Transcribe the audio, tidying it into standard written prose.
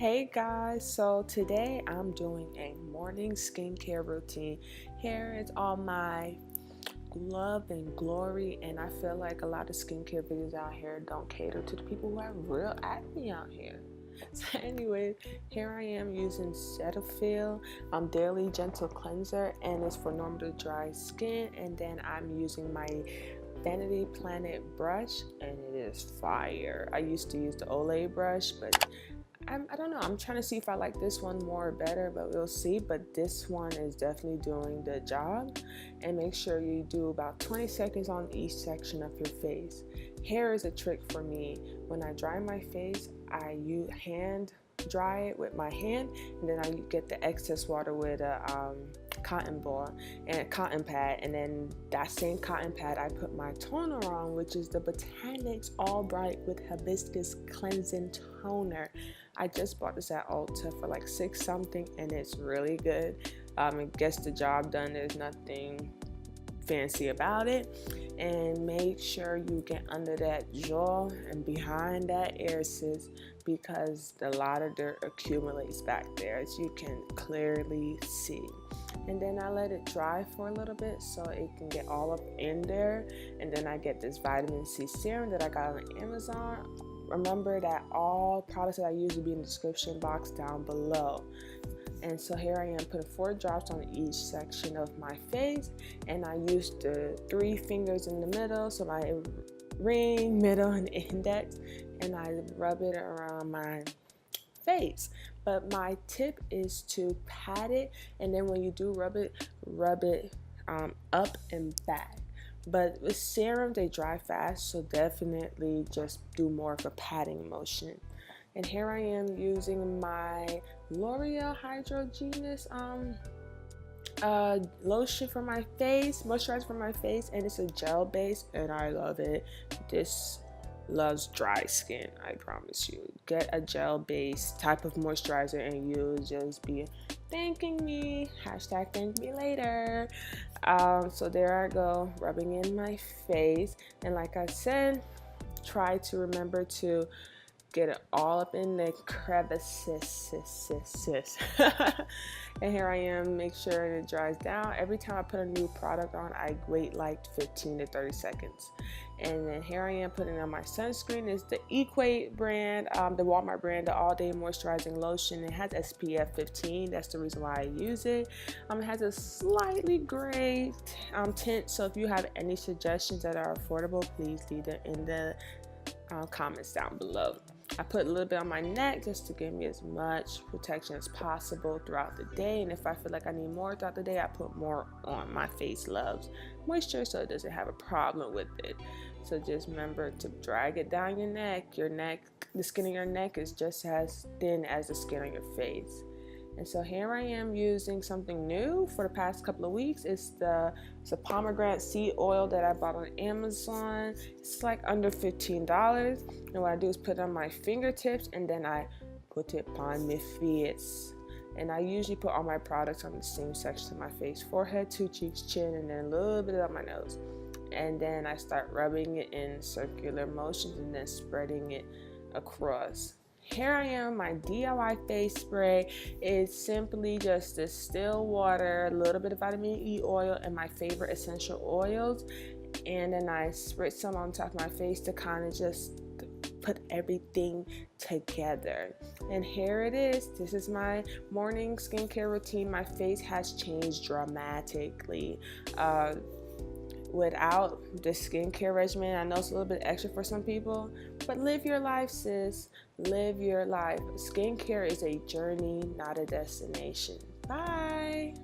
Hey guys, so today I'm doing a morning skincare routine. Here is all my love and glory, and I feel like a lot of skincare videos out here don't cater to the people who have real acne out here. So anyway, here I am using Cetaphil Daily Gentle Cleanser, and it's for normal to dry skin. And then I'm using my Vanity Planet brush, and it is fire. I used to use the Olay brush, but I don't know. I'm trying to see if I like this one more or better, but we'll see. But this one is definitely doing the job. And make sure you do about 20 seconds on each section of your face. Hair is a trick for me. When I dry my face, I use hand dry it with my hand, and then I get the excess water with a cotton ball and a cotton pad, and then that same cotton pad I put my toner on, which is the Botanics All Bright with Hibiscus Cleansing Toner. I just bought this at Ulta for like $6 something, and it's really good. It gets the job done. There's nothing fancy about it. And make sure you get under that jaw and behind that ear, sis, because a lot of dirt accumulates back there, as you can clearly see. And then I let it dry for a little bit so it can get all up in there. And then I get this vitamin C serum that I got on Amazon. Remember that all products that I use will be in the description box down below. And so here I am putting 4 drops on each section of my face, and I used the 3 fingers in the middle, so my ring, middle, and index, and I rub it around my face. But my tip is to pat it, and then when you do rub it up and back. But with serum, they dry fast, so definitely just do more of a patting motion. And here I am using my L'Oreal Hydra lotion for my face, moisturizer for my face, and it's a gel base, and I love it. This loves dry skin, I promise you. Get a gel base type of moisturizer and you'll just be thanking me. Hashtag thank me later. So there I go, rubbing in my face, and like I said, try to remember to get it all up in the crevices. And here I am, make sure it dries down. Every time I put a new product on, I wait like 15 to 30 seconds. And then here I am putting on my sunscreen. It's the Equate brand, the Walmart brand, the all day moisturizing lotion. It has SPF 15. That's the reason why I use it. It has a slightly gray tint. So if you have any suggestions that are affordable, please leave them in the comments down below. I put a little bit on my neck just to give me as much protection as possible throughout the day, and if I feel like I need more throughout the day, I put more on. My face loves moisture, so it doesn't have a problem with it. So just remember to drag it down your neck. The skin of your neck is just as thin as the skin on your face. And so here I am using something new for the past couple of weeks. It's a pomegranate seed oil that I bought on Amazon. It's like under $15. And what I do is put it on my fingertips, and then I put it upon my face. And I usually put all my products on the same section of my face: forehead, 2 cheeks, chin, and then a little bit on my nose. And then I start rubbing it in circular motions and then spreading it across. Here I am, my DIY face spray is simply just distilled water, a little bit of vitamin E oil, and my favorite essential oils. And then I spritz some on top of my face to kind of just put everything together. And here it is. This is my morning skincare routine. My face has changed dramatically. Without the skincare regimen, I know it's a little bit extra for some people, but live your life, sis. Live your life. Skincare is a journey, not a destination. Bye.